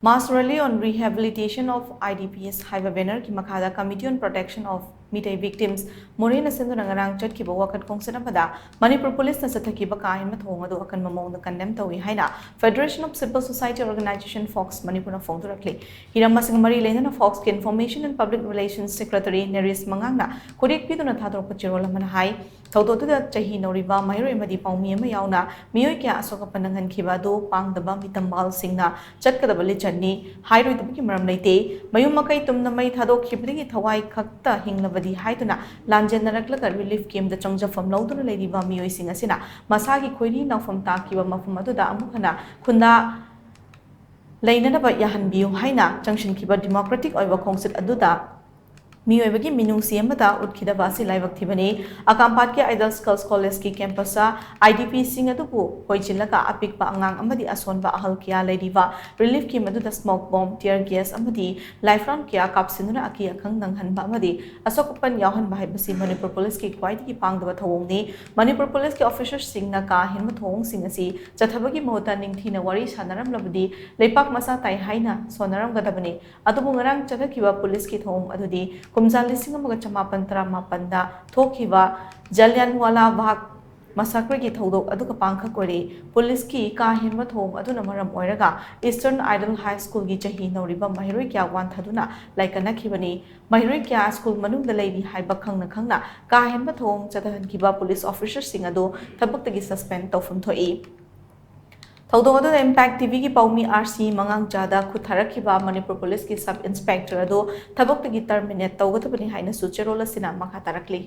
Mass Rally on Rehabilitation of IDPs haiba banner ki makhada Committee on Protection of Meetei Victims Moreh na shinduna ngarang chatkhiba wakat khongchat amada Manipur Police na Chathakhiba Henba Thoung adu Akanba Maong Da Condemn Toui haina Federation of Civil Society Organization FOCS Manipur na phongdorakli hiram masing mari leina FOCS ki Information and Public Relations Secretary Neris Mangangna kurik piduna thadorpa chirol amana hai thaudotuda chahi noriba mairoi amadi paumi ama yauna miyoi kya asoka panangan khiba do pangdaba mitambal singna chatkadaba lichani hairoi dubki maram leite mayum makai tumna mai thadok khibdigi thawai khakta hinglabadi haiduna lanjenaraklaga relief came the changjafam lauduna leiriba miyoi sing asina masagi khoiri nawfam takiba mafum aduda amukhana khunda leinanaba yahanbiu haina changshin khiba democratic oiba khongsit aduda मियोबगी मिनुंगसी अमदा उठखिदबा सि लाइबक थिबनी अकामपाट के ideal स्कल्स college की campus IDP सिंग अदुबु होइचिलका अपिकपा अंगांग अमदी असोनबा अहल किया लेदिबा रिलीफ की मदुदा स्मोक बॉम्ब टियर गैस अमदी लाइफलाइन किया कापसिनुना अकी अखंग नंगहनबा अमदी असोकपन याहनबा हाइबसी मणिपुर पुलिस की क्वाइटी पांगदबा थवोंगनी मणिपुर पुलिस के ऑफिसर्स सिंगना का हेनबा थोंग सिंग असि चथबगी मोहता निंगथीना वरी सानरम लबदी लेपाक मसा ताई हाइना सोनरम गदबनी अदुबु ngarang chathakhiba पुलिस की थोंग अदुदी कुमजा लिसिंग अमगा चमापन तरामापनदा थोखिबा जलियानवाला बाग मसाक्रे की थौदोक अदुका पांखा कोरे पुलिस की का हेनबा थोंग अदुना मरम ओइरगा ईस्टर्न आइडल हाई स्कूल की चही नौरिबा महिरोई क्या वान थदुना लाइकना खिबनी महिरोई क्या स्कूल मनुंग दलेबी हाइबा खंगना खंगना का हेनबा थोंग चतहनखिबा पुलिस ऑफिसर सिंग अदो थबक्तगी सस्पेंड तौफम थोई थौदों अदुदा इम्पैक्ट टीवी की पाउमी आरसी मंगांग चादा खुथारखिबा मणिपुर पुलिस की सब इंस्पेक्टर अदो थबक्तगी टर्मिनेट तौगथबनी हाइना सुचेरोल सिना मखा तारखली